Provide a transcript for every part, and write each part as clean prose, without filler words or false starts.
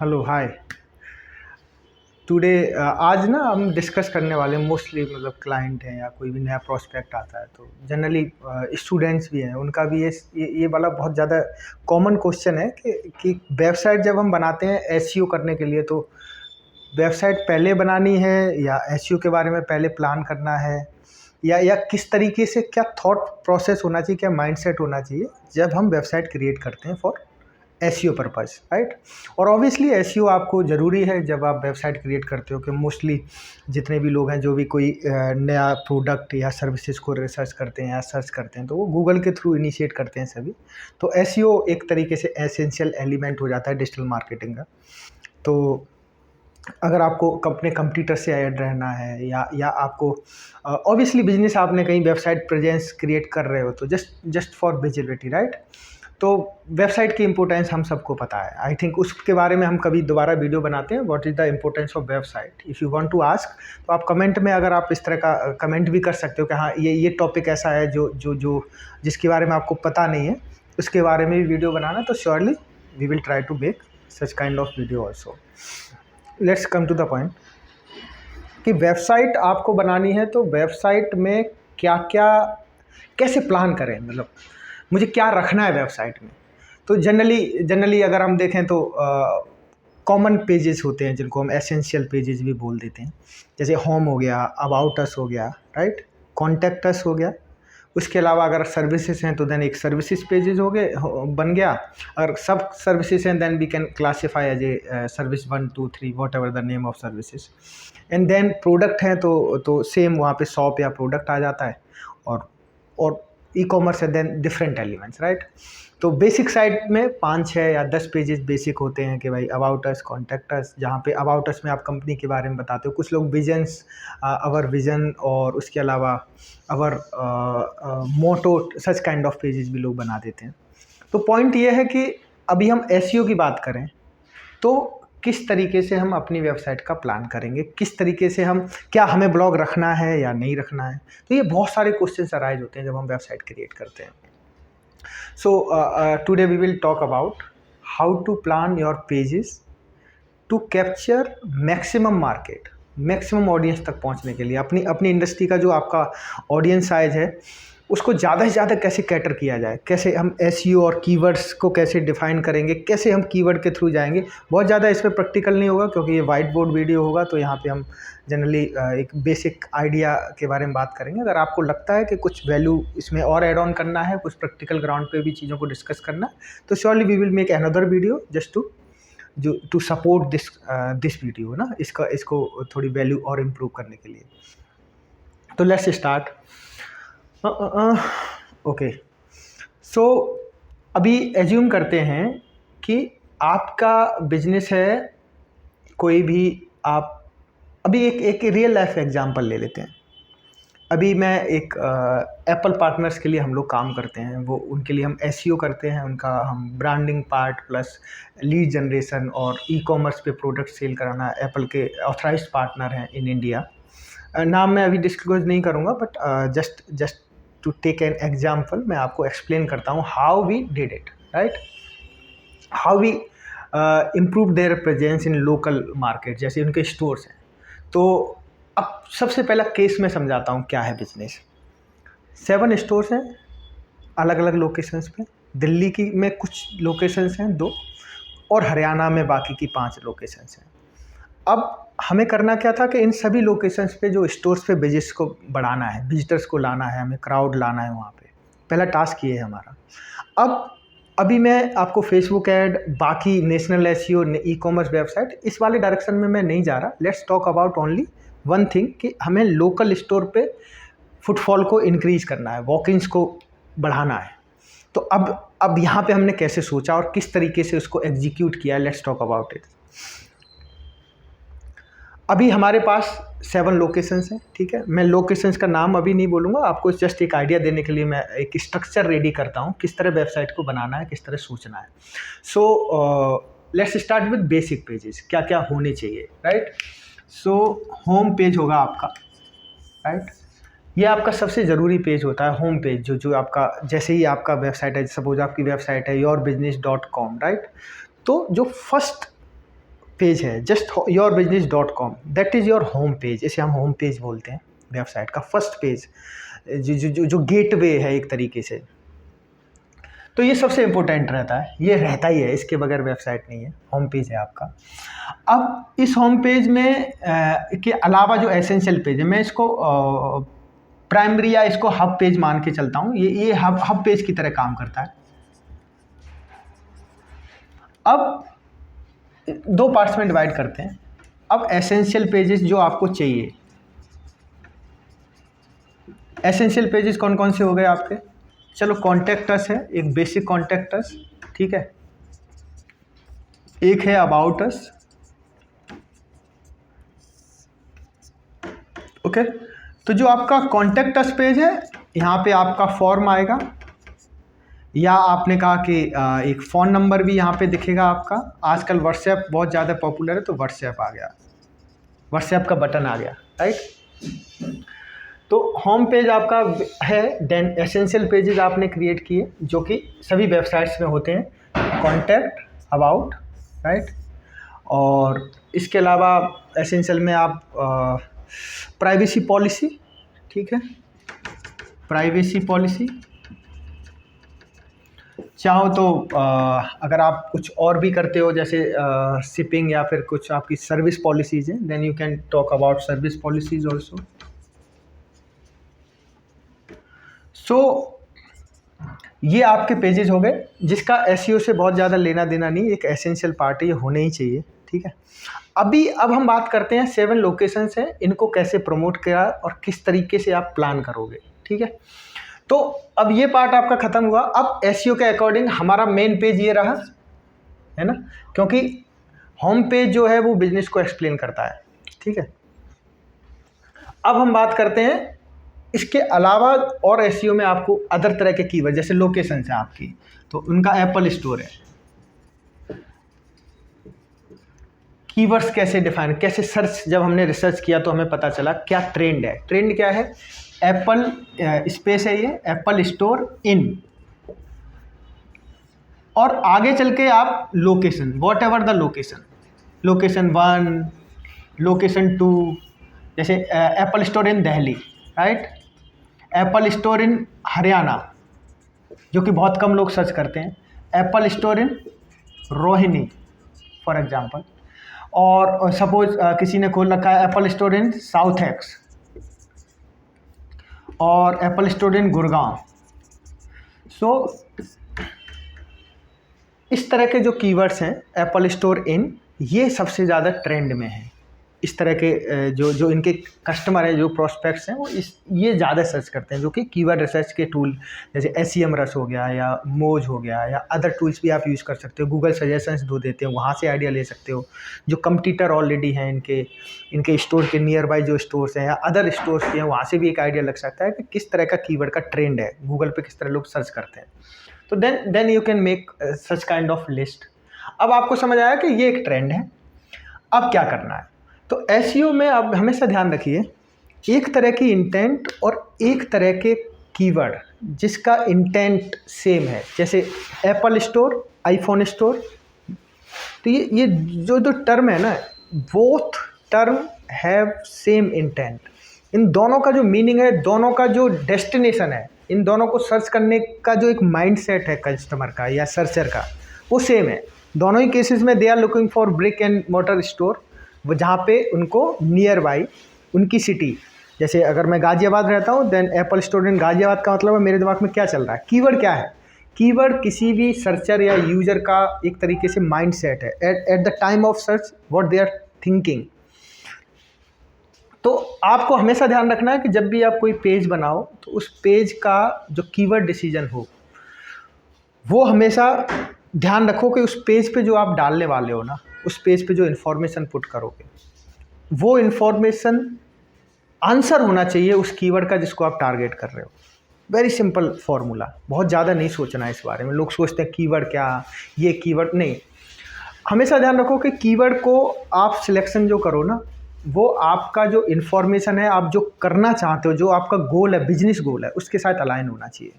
Hello hi. Today आज ना हम डिस्कस करने वाले हैं मोस्टली मतलब क्लाइंट हैं या कोई भी नया प्रोस्पेक्ट आता है तो जनरली स्टूडेंट्स भी हैं, उनका भी ये वाला बहुत ज़्यादा कॉमन क्वेश्चन है कि वेबसाइट जब हम बनाते हैं एसईओ करने के लिए, तो वेबसाइट पहले बनानी है या एसईओ के बारे में पहले प्लान करना है, या किस तरीके से क्या थॉट प्रोसेस होना चाहिए, क्या माइंडसेट होना चाहिए जब हम वेबसाइट क्रिएट करते हैं फॉर एसईओ पर्पस, राइट। और ऑब्वियसली एसईओ आपको ज़रूरी है जब आप वेबसाइट क्रिएट करते हो, कि मोस्टली जितने भी लोग हैं जो भी कोई नया प्रोडक्ट या सर्विसेज को रिसर्च करते हैं या सर्च करते हैं तो वो गूगल के थ्रू इनिशिएट करते हैं सभी। तो एसईओ एक तरीके से एसेंशियल एलिमेंट हो जाता है डिजिटल मार्केटिंग का। तो अगर आपको अपने कंप्यूटर से ऐड रहना है या आपको ऑब्वियसली बिजनेस, आपने कहीं वेबसाइट प्रेजेंस क्रिएट कर रहे हो तो जस्ट फॉर विजिबिलिटी, राइट। तो वेबसाइट की इंपॉर्टेंस हम सबको पता है, आई थिंक उसके बारे में हम कभी दोबारा वीडियो बनाते हैं, what is the importance of website. If you want to ask तो आप कमेंट में, अगर आप इस तरह का कमेंट भी कर सकते हो कि हाँ ये टॉपिक ऐसा है जो जो जो जिसके बारे में आपको पता नहीं है, उसके बारे में भी वीडियो बनाना, तो surely we will try to make such kind of video also. Let's come to the point कि वेबसाइट आपको बनानी है तो वेबसाइट में क्या क्या कैसे प्लान करें, मतलब मुझे क्या रखना है वेबसाइट में। तो जनरली अगर हम देखें तो कॉमन पेजेस होते हैं जिनको हम एसेंशियल पेजेस भी बोल देते हैं, जैसे होम हो गया, अबाउट अस हो गया, राइट, कॉन्टैक्ट अस हो गया। उसके अलावा अगर सर्विसेज हैं तो देन एक सर्विसेज पेजेस हो गए, बन गया। और सब सर्विसेज हैं then we can classify as a service 1 2 3 whatever the name of services. And then product हैं तो सेम वहाँ पे शॉप या प्रोडक्ट आ जाता है, और ई कॉमर्स है देन डिफरेंट एलिमेंट्स, राइट। तो बेसिक साइट में 5 6 या 10 पेजेस बेसिक होते हैं कि भाई अबाउट अस, कॉन्टैक्ट अस, जहाँ पे अबाउट अस में आप कंपनी के बारे में बताते हो। कुछ लोग विजन्स, अवर विजन, और उसके अलावा अवर मोटो, सच काइंड ऑफ पेजेस भी लोग बना देते हैं। तो पॉइंट ये है कि अभी हम एसईओ की बात करें तो किस तरीके से हम अपनी वेबसाइट का प्लान करेंगे, किस तरीके से हम, क्या हमें ब्लॉग रखना है या नहीं रखना है। तो ये बहुत सारे क्वेश्चंस अराइज होते हैं जब हम वेबसाइट क्रिएट करते हैं। So today we will talk about how to plan your pages to capture maximum market, maximum audience तक पहुंचने के लिए। अपनी इंडस्ट्री का जो आपका ऑडियंस साइज है उसको ज़्यादा से ज़्यादा कैसे कैटर किया जाए, कैसे हम एसईओ और कीवर्ड्स को कैसे डिफाइन करेंगे, कैसे हम कीवर्ड के थ्रू जाएंगे। बहुत ज़्यादा इस पर प्रैक्टिकल नहीं होगा क्योंकि ये वाइट बोर्ड वीडियो होगा, तो यहाँ पे हम जनरली एक बेसिक आइडिया के बारे में बात करेंगे। अगर आपको लगता है कि कुछ वैल्यू इसमें और ऐड ऑन करना है, कुछ प्रैक्टिकल ग्राउंड पे भी चीज़ों को डिस्कस करना है, तो surely we will make another video just to support this video ना, इसको थोड़ी वैल्यू और इम्प्रूव करने के लिए। तो लेट्स स्टार्ट। ओके, सो अभी एज्यूम करते हैं कि आपका बिजनेस है कोई भी, आप अभी एक रियल लाइफ एग्जांपल ले लेते हैं। अभी मैं एक एप्पल पार्टनर्स के लिए हम लोग काम करते हैं, वो उनके लिए हम एसईओ करते हैं, उनका हम branding part plus lead generation और ई कॉमर्स पे प्रोडक्ट सेल कराना। एप्पल के ऑथराइज्ड पार्टनर हैं इन इंडिया। नाम मैं अभी डिस्क्लोज नहीं करूँगा, but just to take an example मैं आपको एक्सप्लेन करता हूँ how we did it, right, how we improve their presence in local market, जैसे उनके स्टोर्स हैं। तो अब सबसे पहला केस मैं समझाता हूँ क्या है बिजनेस। 7 स्टोर्स हैं अलग अलग लोकेशंस पे। दिल्ली की में कुछ लोकेशंस हैं 2, और हरियाणा में बाकी की 5 लोकेशंस हैं। अब हमें करना क्या था कि इन सभी लोकेशंस पे जो स्टोर्स पे बिजनेस को बढ़ाना है, विजिटर्स को लाना है, हमें क्राउड लाना है वहाँ पे। पहला टास्क ये है हमारा। अब अभी मैं आपको फेसबुक ऐड, बाकी national SEO, e commerce website, इस वाले डायरेक्शन में मैं नहीं जा रहा। Let's talk about only one thing कि हमें लोकल स्टोर पे फुटफॉल को इंक्रीज करना है, वॉक-इन्स को बढ़ाना है। तो अब यहाँ पे हमने कैसे सोचा और किस तरीके से उसको एग्जीक्यूट किया, लेट्स टॉक अबाउट इट। अभी हमारे पास 7 लोकेशंस हैं, ठीक है। मैं लोकेशंस का नाम अभी नहीं बोलूँगा, आपको जस्ट एक आइडिया देने के लिए मैं एक स्ट्रक्चर रेडी करता हूँ, किस तरह वेबसाइट को बनाना है, किस तरह सोचना है। So let's start with basic pages, क्या क्या होने चाहिए, राइट। सो होम पेज होगा आपका, राइट। ये आपका सबसे ज़रूरी पेज होता है, होम पेज, जो आपका, जैसे ही आपका वेबसाइट है, सपोज आपकी वेबसाइट है yourbusiness.com, राइट। तो जो फर्स्ट पेज है just yourbusiness.com, that is your home page, इसे हम होम पेज बोलते हैं वेबसाइट का फर्स्ट पेज, जो गेटवे है एक तरीके से। तो ये सबसे इम्पोर्टेंट रहता है, ये रहता ही है, इसके बगैर वेबसाइट नहीं है, होम पेज है आपका। अब इस होम पेज में के अलावा जो एसेंशियल पेज है, मैं इसको प्राइमरी या इसको हब पेज मान के चलता हूँ, ये हब पेज की तरह काम करता है। अब दो पार्ट्स में डिवाइड करते हैं। अब एसेंशियल पेजेस जो आपको चाहिए, एसेंशियल पेजेस कौन कौन से हो गए आपके? चलो, कॉन्टैक्ट अस है, एक बेसिक कॉन्टैक्ट अस, ठीक है, एक है अबाउट अस, ओके। तो जो आपका कॉन्टैक्ट अस पेज है, यहाँ पे आपका फॉर्म आएगा, या आपने कहा कि एक फ़ोन नंबर भी यहाँ पे दिखेगा आपका। आजकल व्हाट्सएप बहुत ज़्यादा पॉपुलर है, तो व्हाट्सएप आ गया, व्हाट्सएप का बटन आ गया, राइट। तो होम पेज आपका है, देन एसेंशियल पेजेस आपने क्रिएट किए जो कि सभी वेबसाइट्स में होते हैं, कॉन्टैक्ट, अबाउट, राइट। और इसके अलावा एसेंशियल में आप प्राइवेसी पॉलिसी, ठीक है, प्राइवेसी पॉलिसी, चाहो तो अगर आप कुछ और भी करते हो जैसे शिपिंग या फिर कुछ आपकी सर्विस पॉलिसीज़ हैं, then you can talk about service policies also. So ये आपके पेजेस हो गए, जिसका एसईओ से बहुत ज़्यादा लेना देना नहीं, एक एसेंशियल पार्ट है, ये होने ही चाहिए, ठीक है। अब हम बात करते हैं 7 लोकेशंस हैं, इनको कैसे प्रमोट करा और किस तरीके से आप प्लान करोगे, ठीक है। तो अब ये पार्ट आपका ख़त्म हुआ। अब एसईओ के अकॉर्डिंग हमारा मेन पेज ये रहा, है ना, क्योंकि होम पेज जो है वो बिजनेस को एक्सप्लेन करता है, ठीक है। अब हम बात करते हैं इसके अलावा और एसईओ में आपको अदर तरह के कीवर्ड, जैसे लोकेशन है आपकी, तो उनका एप्पल स्टोर है। कीवर्ड्स कैसे डिफाइन, कैसे सर्च, जब हमने रिसर्च किया तो हमें पता चला क्या ट्रेंड है। ट्रेंड क्या है? एप्पल स्पेस है, ये एप्पल स्टोर इन, और आगे चल के आप location, what ever the location, location 1, location 2, जैसे Apple store in Delhi, right, Apple store इन हरियाणा, जो कि बहुत कम लोग सर्च करते हैं, Apple store in Rohini for example, और सपोज किसी ने खोल रखा है एप्पल स्टोर इन साउथ एक्स और एप्पल स्टोर इन गुड़गांव। सो इस तरह के जो कीवर्ड्स हैं एप्पल स्टोर इन, ये सबसे ज़्यादा ट्रेंड में है। इस तरह के जो इनके कस्टमर हैं, जो प्रोस्पेक्ट्स हैं, वो ये ज़्यादा सर्च करते हैं, जो कि कीवर्ड रिसर्च के टूल जैसे SEMrush हो गया या मोज हो गया या अदर टूल्स भी आप यूज़ कर सकते हो। गूगल सजेशंस दो देते हैं, वहाँ से आइडिया ले सकते हो। जो कंपटीटर ऑलरेडी हैं इनके स्टोर के नियर बाई जो स्टोर्स हैं या अदर स्टोर्स भी हैं, वहाँ से भी एक आइडिया लग सकता है कि किस तरह का कीवर्ड का ट्रेंड है, गूगल पे किस तरह लोग सर्च करते हैं। तो then you can make such kind of list. अब आपको समझ आया कि ये एक ट्रेंड है, अब क्या करना है। तो एसईओ में अब हमेशा ध्यान रखिए, एक तरह की इंटेंट और एक तरह के कीवर्ड जिसका इंटेंट सेम है, जैसे एप्पल स्टोर, आईफोन स्टोर। तो ये जो टर्म है ना, both term have same intent. इन दोनों का जो मीनिंग है, दोनों का जो डेस्टिनेशन है, इन दोनों को सर्च करने का जो एक माइंडसेट है कस्टमर का या सर्चर का, वो सेम है। दोनों ही केसेस में they are looking for brick and mortar store, वो जहाँ पे उनको नियर बाई उनकी सिटी, जैसे अगर मैं गाज़ियाबाद रहता हूँ, then Apple store in Ghaziabad का मतलब है मेरे दिमाग में क्या चल रहा है, कीवर्ड क्या है। कीवर्ड किसी भी सर्चर या यूजर का एक तरीके से माइंडसेट है, at the time of search what they are thinking. तो आपको हमेशा ध्यान रखना है कि जब भी आप कोई पेज बनाओ तो उस पेज का जो कीवर्ड डिसीजन हो, वो हमेशा ध्यान रखो कि उस पेज पे जो आप डालने वाले हो ना, उस पेज पे जो इन्फॉर्मेशन पुट करोगे, वो इन्फॉर्मेशन आंसर होना चाहिए उस कीवर्ड का जिसको आप टारगेट कर रहे हो। वेरी सिंपल फॉर्मूला, बहुत ज़्यादा नहीं सोचना है इस बारे में। लोग सोचते हैं कीवर्ड क्या, ये कीवर्ड नहीं। हमेशा ध्यान रखो कि कीवर्ड को आप सिलेक्शन जो करो ना, वो आपका जो इन्फॉर्मेशन है, आप जो करना चाहते हो, जो आपका गोल है, बिजनेस गोल है, उसके साथ अलाइन होना चाहिए।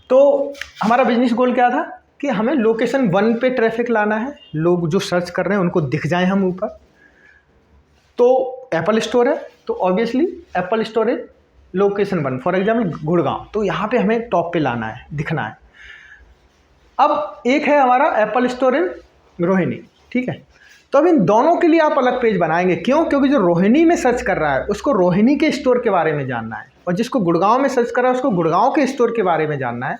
तो हमारा बिजनेस गोल क्या था? कि हमें लोकेशन 1 पे ट्रैफिक लाना है, लोग जो सर्च कर रहे हैं उनको दिख जाए हम ऊपर। तो एप्पल स्टोर है तो obviously Apple store is location 1, for example Gurgaon, तो यहाँ पे हमें टॉप पे लाना है, दिखना है। अब एक है हमारा एप्पल स्टोर इन रोहिणी, ठीक है। तो अब इन दोनों के लिए आप अलग पेज बनाएंगे, क्यों? क्योंकि जो रोहिणी में सर्च कर रहा है उसको रोहिणी के स्टोर के बारे में जानना है, और जिसको गुड़गांव में सर्च कर रहा है उसको गुड़गांव के स्टोर के बारे में जानना है,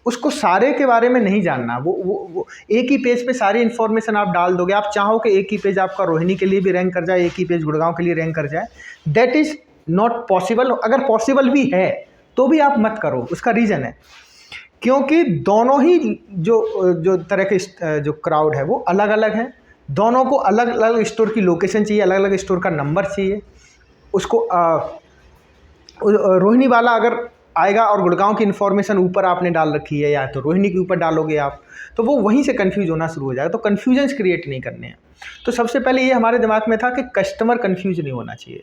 उसको सारे के बारे में नहीं जानना। वो एक ही पेज पे सारी इन्फॉर्मेशन आप डाल दोगे। आप चाहो कि एक ही पेज आपका रोहिणी के लिए भी रैंक कर जाए, एक ही पेज गुड़गांव के लिए रैंक कर जाए, दैट इज़ नॉट पॉसिबल। अगर पॉसिबल भी है तो भी आप मत करो। उसका रीज़न है क्योंकि दोनों ही जो तरह के जो क्राउड है वो अलग अलग है, दोनों को अलग अलग स्टोर की लोकेशन चाहिए, अलग अलग स्टोर का नंबर चाहिए। उसको रोहिणी वाला अगर आएगा और गुड़गांव की इन्फॉर्मेशन ऊपर आपने डाल रखी है या तो रोहिणी के ऊपर डालोगे आप, तो वो वहीं से कंफ्यूज होना शुरू हो जाएगा। तो कन्फ्यूजन्स क्रिएट नहीं करने हैं। तो सबसे पहले ये हमारे दिमाग में था कि कस्टमर कंफ्यूज नहीं होना चाहिए।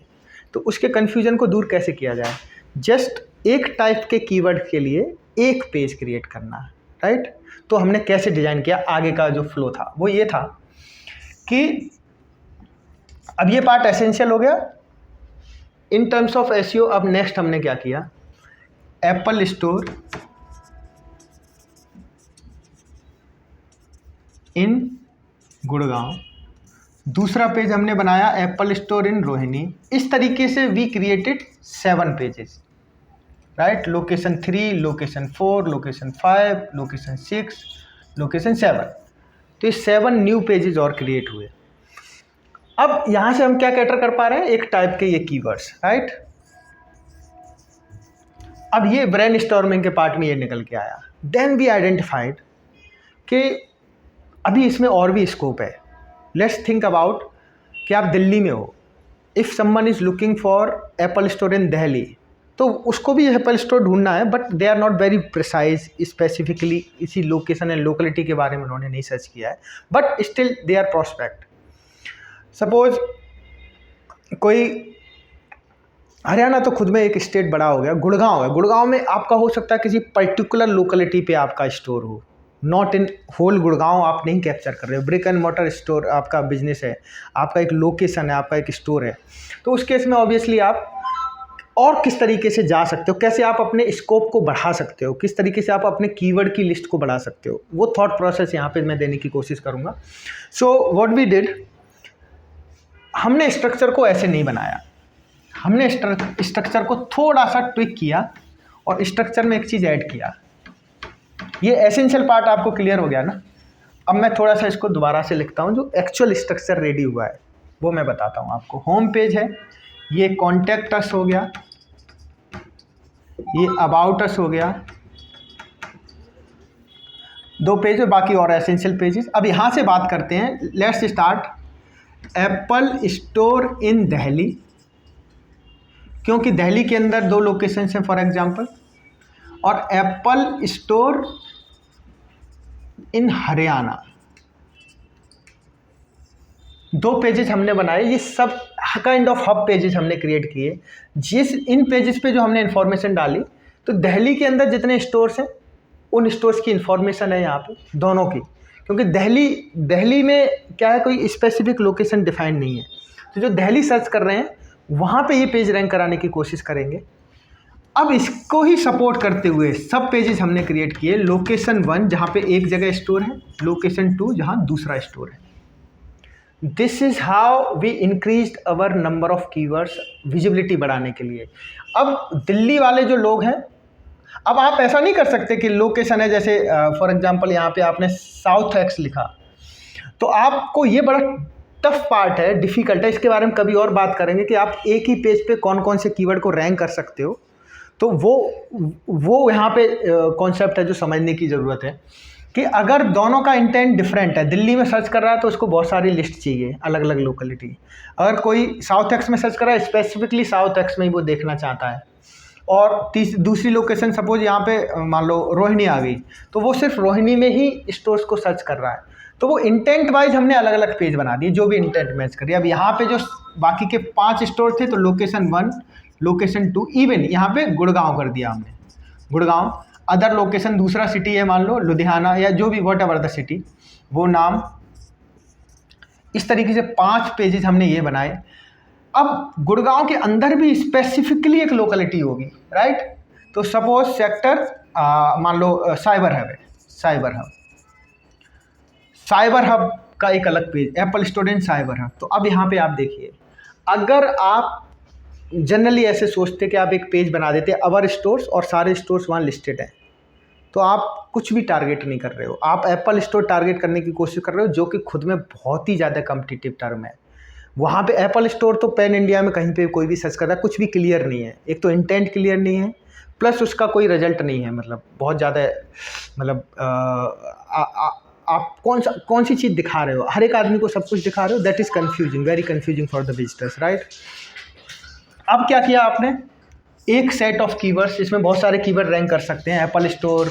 तो उसके कन्फ्यूजन को दूर कैसे किया जाए? जस्ट एक टाइप के कीवर्ड के लिए एक पेज क्रिएट करना, राइट। तो हमने कैसे डिज़ाइन किया, आगे का जो फ्लो था वो ये था कि अब ये पार्ट एसेंशियल हो गया इन टर्म्स ऑफ एसईओ। अब नेक्स्ट हमने क्या किया, एप्पल स्टोर इन गुड़गांव, दूसरा पेज हमने बनाया एप्पल स्टोर इन रोहिणी। इस तरीके से we created 7 pages, right. Location 3, location 4, location 5, location 6, location 7। तो ये 7 न्यू पेजेस और क्रिएट हुए। अब यहाँ से हम क्या कैटर कर पा रहे हैं, एक टाइप के ये कीवर्ड्स, राइट। अब ये ब्रेनस्टॉर्मिंग के पार्ट में ये निकल के आया। देन वी आइडेंटिफाइड कि अभी इसमें और भी स्कोप है। लेट्स थिंक अबाउट कि आप दिल्ली में हो, if someone is looking for Apple store in Delhi, तो उसको भी एप्पल स्टोर ढूंढना है, but they are not very precise, specifically इसी लोकेशन एंड लोकेलिटी के बारे में उन्होंने नहीं सर्च किया है, but still they are prospect. Suppose कोई हरियाणा तो खुद में एक स्टेट बड़ा हो गया, गुड़गांव है, गुड़गांव में आपका हो सकता है किसी पर्टिकुलर लोकेलिटी पे आपका स्टोर हो, नॉट इन होल गुड़गांव आप नहीं कैप्चर कर रहे हो। ब्रिक एंड मोटर स्टोर आपका बिजनेस है, आपका एक लोकेशन है, आपका एक स्टोर है। तो उस केस में ऑब्वियसली आप और किस तरीके से जा सकते हो, कैसे आप अपने स्कोप को बढ़ा सकते हो, किस तरीके से आप अपने कीवर्ड की लिस्ट को बढ़ा सकते हो, वो थॉट प्रोसेस यहाँ पे मैं देने की कोशिश करूँगा। सो व्हाट वी डिड, हमने स्ट्रक्चर को ऐसे नहीं बनाया, हमने स्ट्रक्चर को थोड़ा सा ट्विक किया और स्ट्रक्चर में एक चीज़ ऐड किया। ये एसेंशियल पार्ट आपको क्लियर हो गया ना। अब मैं थोड़ा सा इसको दोबारा से लिखता हूँ, जो एक्चुअल स्ट्रक्चर रेडी हुआ है वो मैं बताता हूँ आपको। होम पेज है, ये कॉन्टैक्ट अस हो गया, ये अबाउट अस हो गया, 2 पेज और बाकी और एसेंशियल पेजेस। अब यहाँ से बात करते हैं, let's start Apple store in Delhi, क्योंकि दिल्ली के अंदर 2 लोकेशंस हैं फॉर एग्जांपल, और एप्पल स्टोर इन हरियाणा। 2 पेजेस हमने बनाए, ये सब काइंड ऑफ हब पेजेस हमने क्रिएट किए। इन पेजेस पे जो हमने इन्फॉर्मेशन डाली, तो दिल्ली के अंदर जितने स्टोर्स हैं उन स्टोर्स की इन्फॉर्मेशन है यहाँ पे दोनों की, क्योंकि दिल्ली में क्या है, कोई स्पेसिफिक लोकेशन डिफाइंड नहीं है। तो जो दिल्ली सर्च कर रहे हैं वहाँ पे ये पेज रैंक कराने की कोशिश करेंगे। अब इसको ही सपोर्ट करते हुए सब पेजेस हमने क्रिएट किए। लोकेशन 1 जहाँ पे एक जगह स्टोर है, लोकेशन 2 जहाँ दूसरा स्टोर है। This is how we increased our number of keywords, visibility बढ़ाने के लिए। अब दिल्ली वाले जो लोग हैं, अब आप ऐसा नहीं कर सकते कि लोकेशन है, जैसे फॉर एग्जांपल यहाँ पे आपने साउथ एक्स लिखा, तो आपको ये बड़ा टफ पार्ट है, डिफ़िकल्ट है। इसके बारे में कभी और बात करेंगे कि आप एक ही पेज पे कौन कौन से कीवर्ड को रैंक कर सकते हो। तो वो यहाँ पे कॉन्सेप्ट है जो समझने की ज़रूरत है कि अगर दोनों का इंटेंट डिफरेंट है, दिल्ली में सर्च कर रहा है तो उसको बहुत सारी लिस्ट चाहिए, अलग अलग लोकेलिटी। अगर कोई साउथ एक्स में सर्च कर रहा है, स्पेसिफिकली साउथ एक्स में ही वो देखना चाहता है, और दूसरी लोकेशन सपोज यहाँ पे मान लो रोहिणी आ गई, तो वो सिर्फ रोहिणी में ही स्टोर्स को सर्च कर रहा है। तो वो इंटेंट वाइज हमने अलग अलग पेज बना दिए, जो भी इंटेंट मैच करिए। अब यहाँ पे जो बाकी के 5 स्टोर थे, तो लोकेशन 1, लोकेशन 2, इवन यहाँ पे गुड़गांव कर दिया हमने, गुड़गांव। अदर लोकेशन दूसरा सिटी है, मान लो लुधियाना या जो भी वॉट एवर द सिटी, वो नाम। इस तरीके से 5 पेजेस हमने ये बनाए। अब गुड़गांव के अंदर भी स्पेसिफिकली एक लोकेलिटी होगी, राइट। तो सपोज सेक्टर मान लो साइबर हब है, साइबर हब का एक अलग page, Apple student cyber hub. तो अब यहाँ पे आप देखिए, अगर आप जनरली ऐसे सोचते कि आप एक पेज बना देते अवर स्टोर्स और सारे स्टोर्स वहाँ लिस्टेड हैं, तो आप कुछ भी टारगेट नहीं कर रहे हो, आप एप्पल स्टोर टारगेट करने की कोशिश कर रहे हो, जो कि खुद में बहुत ही ज़्यादा कम्पिटिटिव टर्म है। वहाँ पे एप्पल स्टोर तो पैन इंडिया में कहीं पे कोई भी सर्च कर रहा है, कुछ भी क्लियर नहीं है। एक तो इंटेंट क्लियर नहीं है, प्लस उसका कोई रिजल्ट नहीं है, मतलब बहुत ज़्यादा, मतलब आप कौन सी चीज़ दिखा रहे हो, हर एक आदमी को सब कुछ दिखा रहे हो, that is confusing, very confusing for the visitors, right. अब क्या किया आपने, एक सेट ऑफ कीवर्ड्स, इसमें बहुत सारे कीवर्ड रैंक कर सकते हैं, Apple store,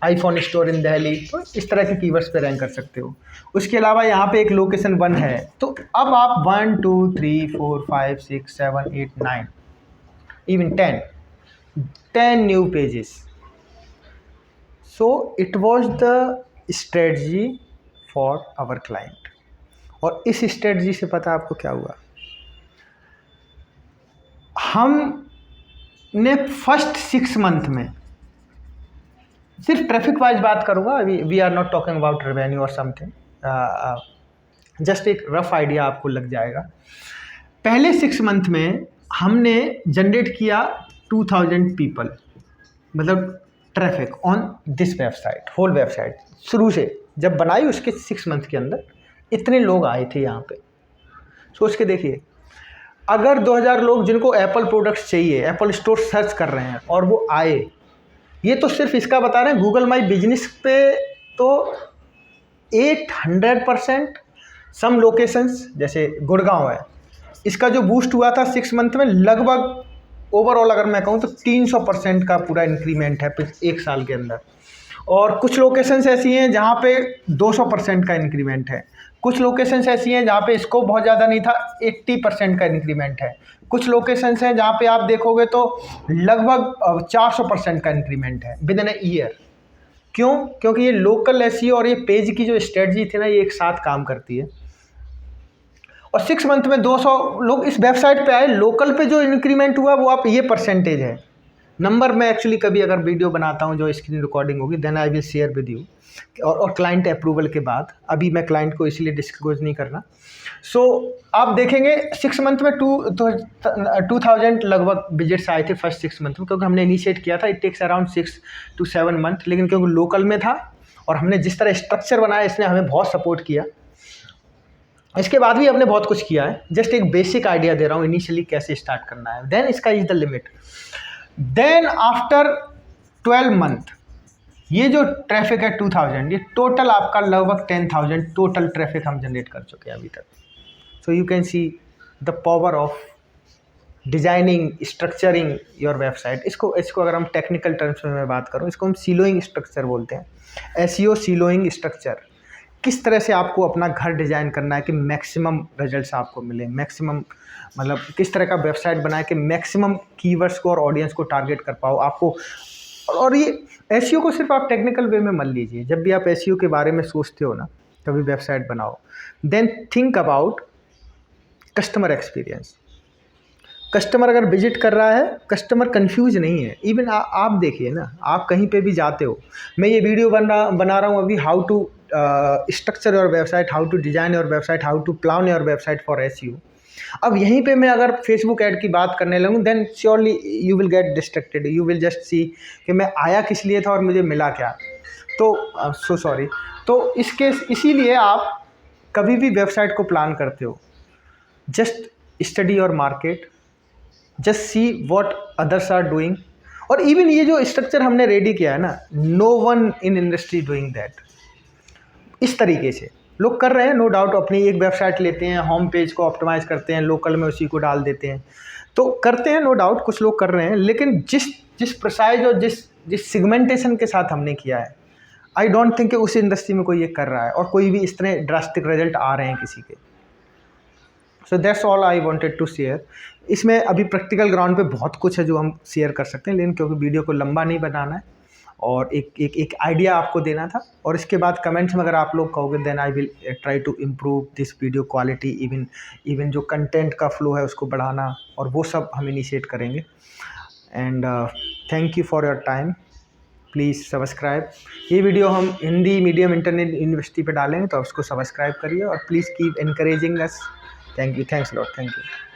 iPhone store in Delhi, तो इस तरह के कीवर्ड्स पे रैंक कर सकते हो। उसके अलावा यहाँ पे एक लोकेशन 1 है, तो अब आप 1 2 3 4 5 6 7 8 9 even 10 new pages. So it was the strategy for our client. और इस स्ट्रेटजी से पता आपको क्या हुआ, हमने फर्स्ट 6 मंथ में, सिर्फ ट्रैफिक वाइज बात करूँगा, we are not talking about revenue और समथिंग, जस्ट एक रफ आइडिया आपको लग जाएगा। पहले 6 मंथ में हमने जनरेट किया 2000 पीपल, मतलब traffic on this website, whole website. शुरू से जब बनाई उसके 6 मंथ के अंदर इतने लोग आए थे यहाँ पे। सोच के देखिए, अगर 2000 लोग जिनको एप्पल प्रोडक्ट्स चाहिए, एप्पल स्टोर सर्च कर रहे हैं और वो आए, ये तो सिर्फ इसका बता रहे हैं, गूगल माई बिजनेस पे तो 800%, सम लोकेशंस जैसे गुड़गांव है, इसका जो बूस्ट हुआ था 6 मंथ में, लगभग ओवरऑल अगर मैं कहूँ तो 300% का पूरा इंक्रीमेंट है एक साल के अंदर। और कुछ लोकेशंस ऐसी हैं जहाँ पे 200% का इंक्रीमेंट है, कुछ लोकेशंस ऐसी हैं जहाँ पे स्कोप बहुत ज़्यादा नहीं था, 80% का इंक्रीमेंट है, कुछ लोकेशंस हैं जहाँ पे आप देखोगे तो लगभग 400% का इंक्रीमेंट है विद इन ए ईयर। क्यों? क्योंकि ये लोकल एसईओ और ये पेज की जो स्ट्रेटजी थी ना, ये एक साथ काम करती है। और 6 मंथ में 200 लोग इस वेबसाइट पे आए, लोकल पे जो इंक्रीमेंट हुआ वो आप ये परसेंटेज है। नंबर मैं एक्चुअली कभी अगर वीडियो बनाता हूँ जो स्क्रीन रिकॉर्डिंग होगी, then I will share with you, और क्लाइंट अप्रूवल के बाद। अभी मैं क्लाइंट को इसलिए डिस्क्लोज नहीं करना। सो आप देखेंगे 6 मंथ में 2000 लगभग विजिट्स आए थे फर्स्ट 6 मंथ में, क्योंकि हमने इनिशिएट किया था। It takes around 6 to 7 month, लेकिन क्योंकि लोकल में था और हमने जिस तरह स्ट्रक्चर बनाया, इसने हमें बहुत सपोर्ट किया। इसके बाद भी हमने बहुत कुछ किया है, जस्ट एक बेसिक आइडिया दे रहा हूँ इनिशियली कैसे स्टार्ट करना है। देन इसका is the limit. Then after 12 month ये जो ट्रैफिक है 2000, ये टोटल आपका लगभग 10,000 टोटल ट्रैफिक हम जनरेट कर चुके हैं अभी तक। So you can see the power of designing, structuring your website. इसको अगर हम टेक्निकल टर्म्स में मैं बात करूँ, इसको हम सीलोइंग स्ट्रक्चर बोलते हैं, एसईओ सीलोइंग स्ट्रक्चर। किस तरह से आपको अपना घर डिज़ाइन करना है कि मैक्सिमम रिजल्ट्स आपको मिले, मैक्सिमम, मतलब किस तरह का वेबसाइट बनाए कि मैक्सिमम कीवर्ड्स को और ऑडियंस को टारगेट कर पाओ आपको। और ये एसईओ को सिर्फ आप टेक्निकल वे में मत लीजिए। जब भी आप एसईओ के बारे में सोचते हो ना, कभी वेबसाइट बनाओ, then think about customer experience. Customer अगर विजिट कर रहा है, कस्टमर कंफ्यूज नहीं है। इवन आप देखिए ना, आप कहीं पे भी जाते हो, मैं ये वीडियो बना रहा हूँ अभी, how to structure your website, how to design your website, how to plan your website for SEO. अब यहीं पे मैं अगर फेसबुक ऐड की बात करने लगूँ, then surely you will get distracted, you will just see कि मैं आया किस लिए था और मुझे मिला क्या। तो सो सॉरी। तो इसीलिए आप कभी भी वेबसाइट को प्लान करते हो, just study your market, just see what others are doing. और इवन ये जो स्ट्रक्चर हमने रेडी किया है ना, no one in industry doing that. इस तरीके से लोग कर रहे हैं, नो डाउट। अपनी एक वेबसाइट लेते हैं, होम पेज को ऑप्टिमाइज़ करते हैं, लोकल में उसी को डाल देते हैं, तो करते हैं, नो डाउट कुछ लोग कर रहे हैं। लेकिन जिस प्रिसाइज और जिस सिगमेंटेशन के साथ हमने किया है, आई डोंट थिंक कि उस इंडस्ट्री में कोई ये कर रहा है और कोई भी इस तरह ड्रास्टिक रिजल्ट आ रहे हैं किसी के। So that's all I wanted to share. इसमें अभी प्रैक्टिकल ग्राउंड पे बहुत कुछ है जो हम शेयर कर सकते हैं, लेकिन क्योंकि वीडियो को लंबा नहीं बनाना है और एक आइडिया आपको देना था। और इसके बाद कमेंट्स में अगर आप लोग कहोगे then I will try to improve this video quality, even जो कंटेंट का फ्लो है उसको बढ़ाना, और वो सब हम इनिशिएट करेंगे। And thank you for your time. Please subscribe. ये वीडियो हम हिंदी मीडियम इंटरनेट यूनिवर्सिटी पे डालेंगे, तो आप उसको सब्सक्राइब करिए और please keep encouraging us. Thank you, thanks lot, thank you.